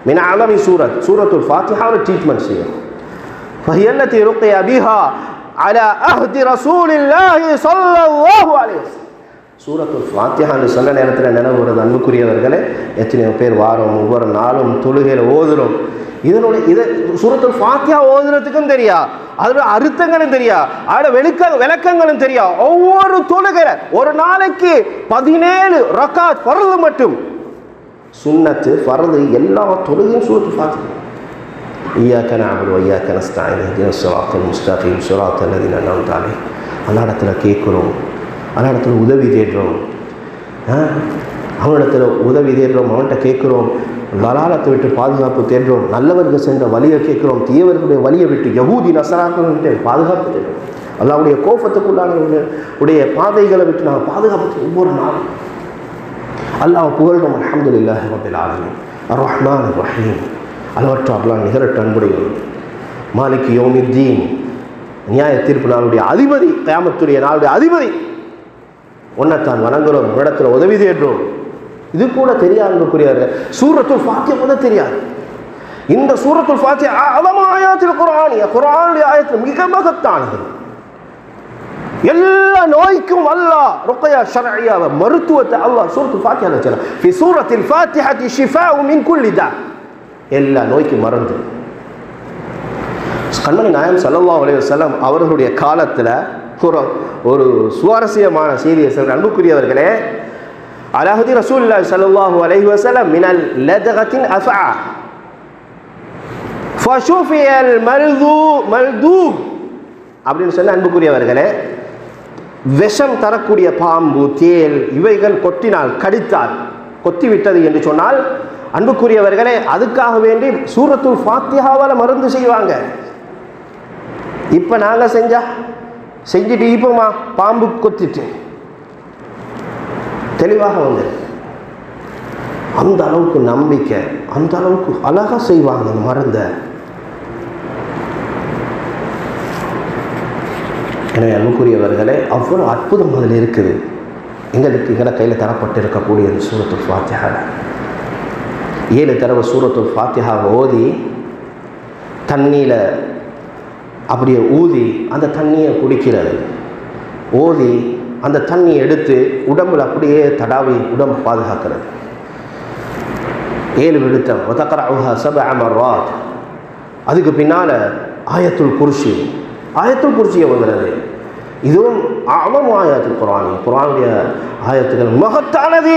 மின் அலமி சூரத்துல் ஃபாத்திஹா ஒரு ட்ரீட்மெண்ட் செய்யும். فهي التي رقي بها على عهد رسول الله صلى الله عليه وسلم. சூரத்துல் ஃபாத்திஹான்னு சொன்ன நேரத்தில் நினைவு வருது அன்புக்குரியவர்களே, எத்தனையோ பேர் வாரம் ஒவ்வொரு நாளும் தொழுகையில் ஓதுறோம். இதை சூரத்துல் ஃபாத்திஹா ஓதுறதுக்கும் தெரியா, அதோட அர்த்தங்களும் தெரியா, அதோட விளக்கங்களும் தெரியா. ஒவ்வொரு தொழுகையில் ஒரு நாளைக்கு 17 ரக்காத் ஃபர்து மட்டும், சுன்னத்து ஃபர்து எல்லா தொழுகையும் சூரத்துல் ஃபாத்திஹா. இய்யாக நஅபுது வ இய்யாக நஸ்தஈன் இஹ்தினஸ் ஸிராத்தல் முஸ்தகீம் ஸிராத்தல் லதீன அன்அம்த அலைஹிம். அல்லாஹ்விடத்தில் கேட்குறோம், அல்லாஹ்விடத்தில் உதவி தேடுறோம், அவனிடத்தில் உதவி தேடுறோம், அவன்கிட்ட கேட்குறோம், லலாலத்தை விட்டு பாதுகாப்பு தேடுறோம், நல்லவர்கள் சென்ற வழியை கேட்குறோம், தீயவர்களுடைய வழியை விட்டு யஹூதி நஸராக்களுடைய பாதுகாப்பு தேடுறோம், அல்லாஹ்வுடைய கோபத்துக்குள்ளான உடைய பாதைகளை விட்டு நாங்கள் பாதுகாப்பு ஒவ்வொரு நாளும் அல்லாஹ் புகழ்றோம். அல்ஹம்துலில்லாஹி ரப்பில் ஆலமீன் அர் ரஹ்மான் அர் ரஹீம், அளவற்ற அல்லாஹ் நிகரற்ற அன்புடையவன், மாலிக் யௌமித்தீன், நியாய தீர்ப்பு நாளுடைய அதிபதி, கியாமத்துடைய நாளுடைய அதிபதி, ஒன்னைத்தான் வணங்குறோம், இடத்துல உதவி தேடுறோம். இது கூட தெரியாது சூரத்துல் ஃபாத்திஹா கூட தெரியாது. இந்த சூரத்துல் ஃபாத்திஹா அலம ஆயாத்தில் குர்ஆனிய, குர்ஆனுடைய ஆயத்தில் மிக மகத்தானது. எல்லா நோய்க்கும் அல்லாஹ் ருக்கியா ஷர்ஐயா மருத்துவத்தை அல்லாஹ் சூரத்துல் ஃபாத்திஹால சொல்றான். ஃபி சூரத்தில் ஃபாத்திஹத்தி ஷிஃபாஉ மின் குல்லி தா, எல்லா நோய்க்கும் மருந்து. கண்மணி நாயகம் ஸல்லல்லாஹு அலைஹி வஸல்லம் அவர்களுடைய காலத்தில் ஒரு சுவாரஸ்யமான செய்தியை சொல்ற அன்புக்குரியவர்களே, அலாஹதி ரசூலுல்லாஹி ஸல்லல்லாஹு அலைஹி வஸல்லம் மினல் லதகத்தின் அஃஆ ஃபஷுஃபியல் மல்தூப் அப்படின்னு சொன்ன அன்புக்குரியவர்களே, விஷம் தரக்கூடிய பாம்பு, தேல் இவைகள் கொட்டினால், கடித்தால், கொத்திவிட்டது என்று சொன்னால் அன்புக்குரியவர்களே, அதுக்காக வேண்டி சூரத்துல் ஃபாத்திஹாவால மருந்து செய்வாங்க. இப்போ நாங்கள் செஞ்சுட்டு இப்போமா பாம்பு கொத்திட்டு தெளிவாக வந்து அந்த அளவுக்கு நம்பிக்கை, அந்த அளவுக்கு அழகாக செய்வாங்க அந்த மருந்தை. எனவே அன்புக்குரியவர்களே, அவ்வளோ அற்புதம் அதில் இருக்குது. எங்களை கையில் தரப்பட்டு இருக்கக்கூடிய சூரத்துல் ஃபாத்திஹா 7 தடவை சூரத்துல் ஃபாத்திஹாவை ஓதி தண்ணியில் அப்படியே ஊதி அந்த தண்ணியை குடிக்கிறது. ஓதி அந்த தண்ணியை எடுத்து உடம்புல அப்படியே தடாவி உடம்பு பாதுகாக்கிறது. 7 விழுத்தம் வதக்ரஉஹா 7 மர்ராத். அதுக்கு பின்னால் ஆயத்துல் குர்சியை ஓதுறது. இதுவும் அஅலம் ஆயத்துல் குர்ஆன், குர்ஆனுடைய ஆயத்துகள் மகத்தானது.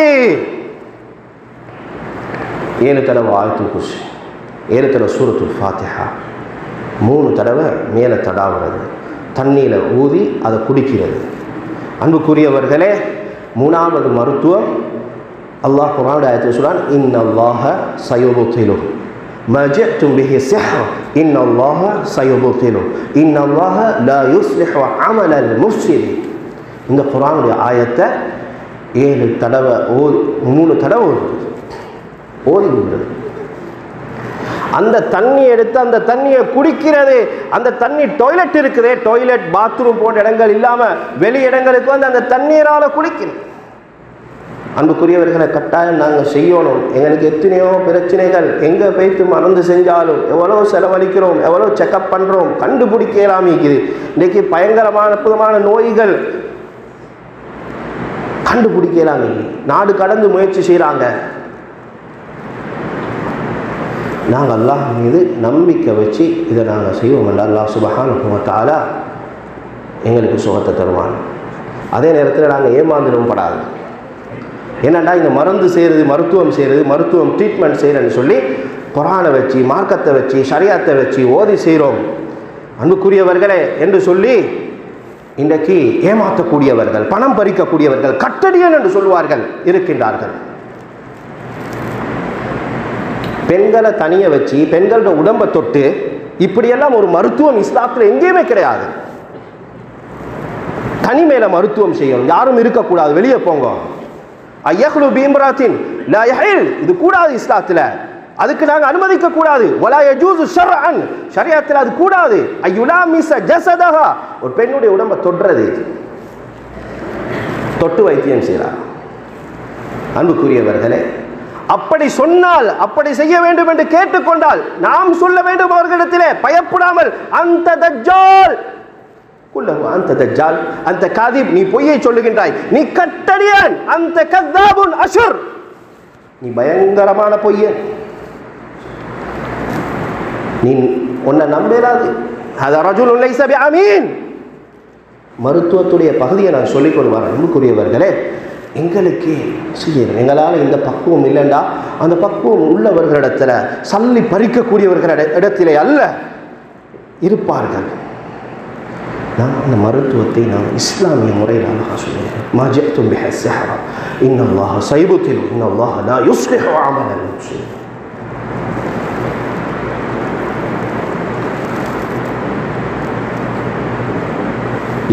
7 தடவை ஆயத்துல் குர்சி, 7 தடவை சூரத்துல் ஃபாத்திஹா, 3 தடவை மேலே தடாவுறது, தண்ணியில் ஊதி அதை குடிக்கிறது. அன்புக்குரியவர்களே, 3வது மருத்துவம் அல்லாஹ் குர்ஆனுடைய ஆயத்தில் சொல்றான், இன்னல்லாஹ சயுபத்திலு மா ஜஅதும் பிஹி சிஹ்ர் இன்னல்லாஹ சயுபத்திலு இன்னல்லாஹ லா யுஸ்லிஹு அமலல் முஃப்ஸிதீன். இந்த குர்ஆனுடைய ஆயத்தை 7 தடவை 3 தடவை ஓதி விடுறது. அந்த தண்ணி எடுத்து அந்த தண்ணியை குடிக்கிறது. அந்த தண்ணி டாய்லெட் இருக்குது, டாய்லெட் பாத்ரூம் போன்ற இடங்கள் இல்லாமல் வெளி இடங்களுக்கு வந்து அந்த தண்ணீரால் குடிக்கிறது. அன்புக்குரியவர்களை கட்டாயம் நாங்கள் செய்யணும். எங்களுக்கு எத்தனையோ பிரச்சனைகள், எங்கே போய்த்து மறந்து செஞ்சாலும் எவ்வளோ செலவழிக்கிறோம், எவ்வளோ செக்கப் பண்ணுறோம், கண்டுபிடிக்கலாம் இருக்குது. இன்றைக்கி பயங்கரமான அற்புதமான நோய்கள் கண்டுபிடிக்கலாம். நாடு கடந்து முயற்சி செய்கிறாங்க. நாங்கள் அல்லாஹ் மீது நம்பிக்கை வச்சு இதை நாங்கள் செய்வோம் என்றால் அல்லாஹ் சுப்ஹானஹு வ தஆலா எங்களுக்கு சுகத்தை தருவான். அதே நேரத்தில் நாங்கள் ஏமாந்துடும் படாது. என்னென்னா இந்த மருந்து செய்கிறது, மருத்துவம் ட்ரீட்மெண்ட் செய்கிறேன்னு சொல்லி குர்ஆனை வச்சு, மார்க்கத்தை வச்சு, ஷரியத்தை வச்சு ஓதி செய்கிறோம் அன்புக்குரியவர்களே என்று சொல்லி இன்றைக்கு ஏமாற்றக்கூடியவர்கள், பணம் பறிக்கக்கூடியவர்கள், கட்டடியன் என்று சொல்வார்கள் இருக்கின்றார்கள். பெண்களை தனியை வச்சு பெண்களோட உடம்பை தொட்டு இப்படியெல்லாம் ஒரு மருத்துவம் இஸ்லாத்தில் எங்கேயுமே கிடையாது. தனி மேல மருத்துவம் செய்யணும், யாரும் இருக்கக்கூடாது, வெளியே போங்க. ஐயஹ்லு பீம்ராத்தின் லா யஹில், இது கூடாது இஸ்லாத்தில், அதுக்கு நாங்கள் அனுமதிக்க கூடாது. வலா யஜூஸு ஷர்அன், ஷரியத்தில் அது கூடாது. அய்யுலாமிஸ ஜஸதஹா, ஒரு பெண்ணுடைய உடம்பை தொடுறது, தொட்டு வைத்தியம் செய்கிறார். அன்புக்குரியவர்களே, அப்படி சொன்னால், அப்படி செய்ய வேண்டும் என்று கேட்டுக்கொண்டால் நாம் சொல்ல வேண்டும் அவர்களிடத்திலே பயப்படாமல், அந்த தஜ்ஜால் குல்லஹு அந்த தஜ்ஜால் அந்த காதிப், நீ பொய்யை சொல்லுகின்றாய், நீ கட்டடியன், அந்த கத்தாபுன் அஷர், நீ பயங்கரமான பொய்யன், நீ உன்னை நம்பலாது. ஹதா ரஜுலுன் லைஸ பிஅமீன். மருத்துவத்துடைய பகுதியை நான் சொல்லிக் கொள்வார். அன்புக்குரியவர்களே, எங்களுக்கு செய்யணும், எங்களால் இந்த பக்குவம் இல்லைண்டா அந்த பக்குவம் உள்ளவர்களிடத்தில், சல்லி பறிக்கக்கூடியவர்களிடத்திலே அல்ல இருப்பார்கள். நான் அந்த மருத்துவத்தை நான் இஸ்லாமிய முறையில் அல்லாஹ் சொல்லுகிறேன். மா ஜஅதும் பிஹி ஸிஹ்ர இன்னல்லாஹ ஸயுப்திலு இன்னல்லாஹ லா யுஸ்லிஹு அமலல் முஃப்ஸிதீன்.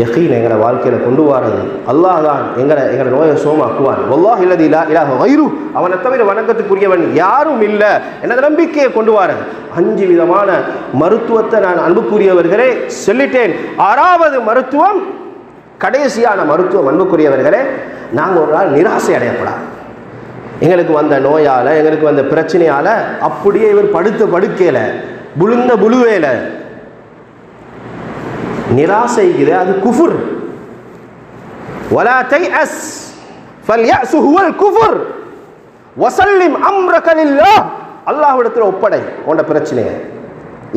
யகீன் எங்களை வாழ்க்கையில் கொண்டு வாரது அல்லாஹ் தான். எங்களை நோயை சோமாக்குவான். வல்லாஹி அல்லதி லா இலாஹ கைரு, அவனை தவிர வணக்கத்துக்குரியவன் யாரும் இல்லை எனது நம்பிக்கையை கொண்டு வாரது. 5 விதமான மருத்துவத்தை நான் அன்புக்குரியவர்களே சொல்லிட்டேன். 6வது மருத்துவம், கடைசியான மருத்துவம் அன்புக்குரியவர்களே, நாங்கள் ஒரு நாள் நிராசை அடையப்படாது. எங்களுக்கு வந்த நோயால், எங்களுக்கு வந்த பிரச்சனையால் அப்படியே இவர் படுத்த படுக்கையில் புழுந்த புழுவேல நிராசைக்குது, அது குஃபுர். வலா தைஅஸ் ஃபல்யஅஸ் ஹுவல் குஃபுர் வஸல்லிம் அம்ரக லில்லாஹ், அல்லாஹ்விடத்தில் ஒப்படை உன்ட பிரச்சனையை.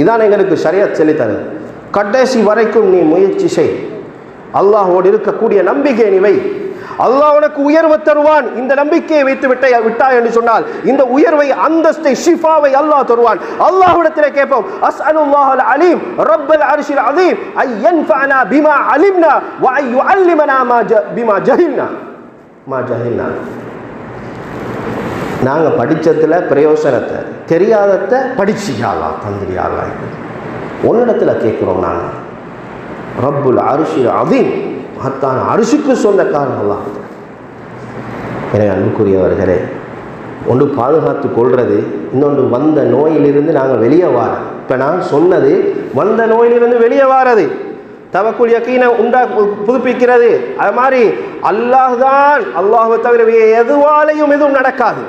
இதான் எங்களுக்கு ஷரியத் சொல்லி தருது. கடைசி வரைக்கும் நீ முயற்சி செய், அல்லாஹ்வோடு இருக்கக்கூடிய நம்பிக்கை நீ வை, அல்லாஹ் உனக்கு உயர்வை தருவான். இந்த நம்பிக்கையை வைத்து விட்டாய் என்று சொன்னால் இந்த உயர்வை, அந்தஸ்தை, ஷிஃபாவை அல்லாஹ் தருவான். அல்லாஹ்விடத்திலே கேட்போம், அஸ்அலுல்லாஹல் அலீம் ரப்பல் அர்ஷில் அதீம் ஐ யன்ஃபஅனா பிமா அலிம்னா வ ஐ யுஅல்லிமனா பிமா ஜஹில்னா மா ஜஹில்னா. நாங்கள் படித்ததில் பிரயோசனத்தை, தெரியாததை படிச்சுக்காலா தந்திரியாலா ஒன்னிடத்தில் கேட்குறோம். நாங்கள் ரப்புல் அர்ஷில் அதீம், மகத்தான அரிசிக்கு சொந்தக்காரன் அல்லாஹ். எனவே அன்புக்குரியவர்களே, ஒன்று பாதுகாத்து கொள்வது, இன்னொன்று வந்த நோயிலிருந்து நாங்கள் வெளியே வாரோம். இப்போ நான் சொன்னது வந்த நோயிலிருந்து வெளியே வாரது, தவக்குல் யகீனை புதுப்பிக்கிறது. அது மாதிரி அல்லாஹ் தான், அல்லாஹ்வை தவிர எதுவாலையும் எதுவும் நடக்காது.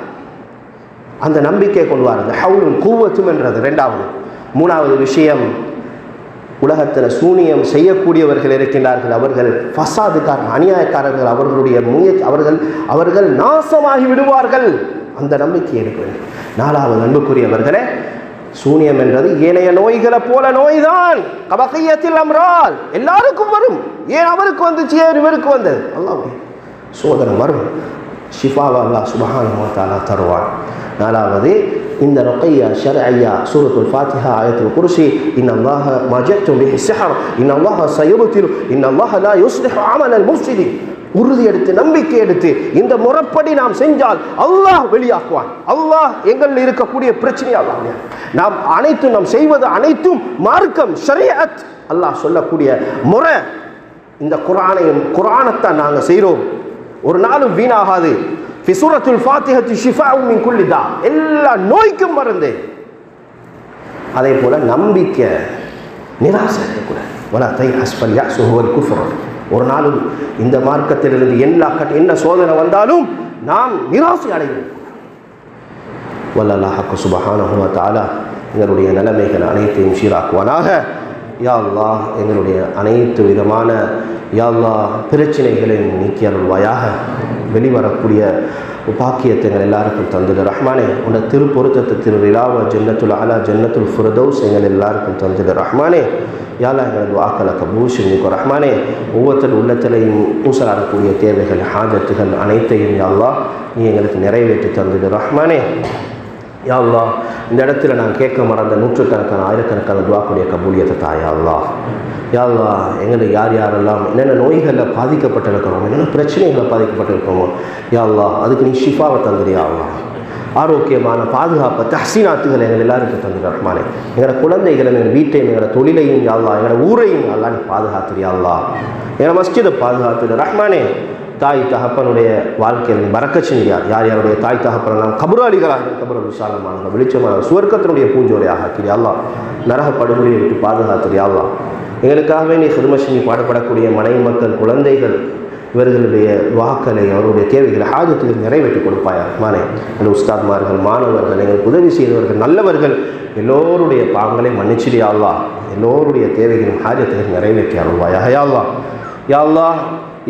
அந்த நம்பிக்கையை கொண்டு வர அந்த ஹவுலும் கூவத்தும் என்றது ரெண்டாவது. மூணாவது விஷயம், உலகத்தில் சூனியம் செய்யக்கூடியவர்கள் இருக்கின்றார்கள், அவர்கள் ஃபசாதுக்காரர்கள், அநியாயக்காரர்கள், அவர்களுடைய அவர்கள் நாசமாகி விடுவார்கள். அந்த நம்பிக்கை எடுக்க வேண்டும். நாலாவது அன்புக்குரியவர்களே, சூனியம் என்றது ஏனைய நோய்களை போல நோய்தான். கபகியத்தில் அம்ரால் எல்லாருக்கும் வரும். ஏன் அவருக்கு வந்துச்சு, ஏன் இவருக்கு வந்தது? அல்லாஹ் சோதனை வரும். ஷிஃபாவை அல்லாஹ் சுப்ஹானஹு வ தஆலா தருவான். நாலாவது, இந்த ருக்கையா ஷர்ஐயா சூரத்துல் ஃபாத்திஹா ஆயத்துல் குர்சி, இன்னல்லாஹ மஜத்தும் பிஹி ஸிஹர் இன்னல்லாஹ சயுப்திலு இன்னல்லாஹ லா யுஸ்லிஹு அமலல் முஃப்ஸிதீன். உறுதி எடுத்து நம்பிக்கை எடுத்து இந்த முறைப்படி நாம் செஞ்சால் அல்லாஹ் வெளியாக்குவான். அல்லாஹ் எங்களில் இருக்கக்கூடிய பிரச்சனையை அல்லாஹ் நாம் அனைத்தும் நாம் செய்வது அனைத்தும் மார்க்கம் ஷரீஅத் அல்லாஹ் சொல்லக்கூடிய முறை. இந்த குர்ஆனைத்தான் நாங்கள் செய்கிறோம், ஒரு நாளும் வீணாகாது. ஃபி சூரத்துல் ஃபாத்திஹத்தி ஷிஃபாஉம் மின் குல்லி தா, எல்லா நோய்க்கும் மருந்து. அதே போல நம்பிக்கை நிராசை இருக்கக்கூடாது. வலா தையஸ் ஃபல்யஅஸு ஹுவல் குஃப்ர். ஒரு நாளும் இந்த மார்க்கத்திலிருந்து என்ன சோதனை வந்தாலும் நாம் நிராசை அடைவோம். வல்லல்லாஹ் சுப்ஹானஹு வ தஆலா எங்களுடைய நிலைமைகள் அனைத்தையும் சீராக்குவானாக. யா அல்லாஹ் எங்களுடைய அனைத்து விதமான யா அல்லாஹ் பிரச்சனைகளையும் நீக்கி அருள்வாயாக. வெளிவரக்கூடிய பாக்கியத்தை எங்கள் எல்லாருக்கும் தந்துடு ரஹ்மானே. உன்னை திருப்பொருத்தத்தை திரு ரிலாவ ஜன்னத்துல் அலா ஜன்னத்துல் ஃபிர்தௌஸ் எங்கள் எல்லாருக்கும் தந்துடு ரஹ்மானே. யாலா எங்களது வாக்களை கபூல் செஞ்சுக்கோ ரஹ்மானே. ஒவ்வொருத்தர் உள்ளத்திலையும் பூசலாடக்கூடிய தேவைகள் ஹாஜத்துகள் அனைத்தையும் யா அல்லாஹ் நீ எங்களுக்கு நிறைவேற்றி தந்துடு ரஹ்மானே. யா அல்லாஹ் இந்த இடத்துல நான் கேட்க மறந்த நூற்றுக்கணக்கான ஆயிரக்கணக்கான துவாக்குடைய கபூலியத்தை தாயா அல்லாஹ். யா அல்லாஹ் எங்களை யாரெல்லாம் என்னென்ன நோய்களில் பாதிக்கப்பட்டிருக்கிறோம், என்னென்ன பிரச்சனைகளில் பாதிக்கப்பட்டிருக்கிறோமோ யா அல்லாஹ் அதுக்கு நீ ஷிஃபாவை தந்துடுயா அல்லாஹ். ஆரோக்கியமான பாதுகாப்பை தஹ்சீனாத்துகளை எங்கள் எல்லாருக்கும் தந்துடு ரஹ்மானே. எங்களோட குழந்தைகளை, எங்கள் வீட்டையும், எங்களோட தொழிலையும் யா அல்லாஹ், எங்களோட ஊரையும் அல்லா நீ பாதுகாத்துறியா அல்லாஹ். எங்களை மஸ்ஜிதை பாதுகாத்துடு ரஹ்மானே. தாய் தகப்பனுடைய வாழ்க்கையில் பறக்கச் செஞ்சார். யாருடைய தாய் தகப்பனெல்லாம் கபுராளிகளாக கபுர விசாலமான வெளிச்சமான சுவர்க்கத்தினுடைய பூஞ்சோலையாக ஆக்கிறியா அல்லாஹ். நரக படுகொலையை விட்டு பாதுகாத்துறியா அல்லாஹ். எங்களுக்காகவே நீ ஹிதுமத் செஞ்சு பாடுபடக்கூடிய மனைவி மக்கள் குழந்தைகள் இவர்களுடைய வாக்களை அவருடைய தேவைகளை ஹாஜத்துக்கு நிறைவேற்றி கொடுப்பாயா ரஹ்மானே. எங்கள் உஸ்தாத்மார்கள், மாணவர்கள், எங்களுக்கு உதவி செய்தவர்கள், நல்லவர்கள் எல்லோருடைய பாவங்களை மன்னிச்சிடியா அல்லாஹ். எல்லோருடைய தேவைகளும் ஹாஜத்துக்கு நிறைவேற்றி அருள்வாயா யா அல்லாஹ். யா அல்லாஹ்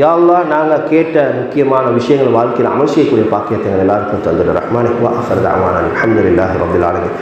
யா அல்லாஹ் நாங்கள் கேட்ட முக்கியமான விஷயங்கள் வாழ்க்கையில் அமல் செய்யக்கூடிய பாக்கியத்தை எல்லாருக்கும் தந்துடு ரஹ்மானே. வா ஆகிரு தஅவானா அல்ஹம்துலில்லாஹி ரப்பில் ஆலமீன்.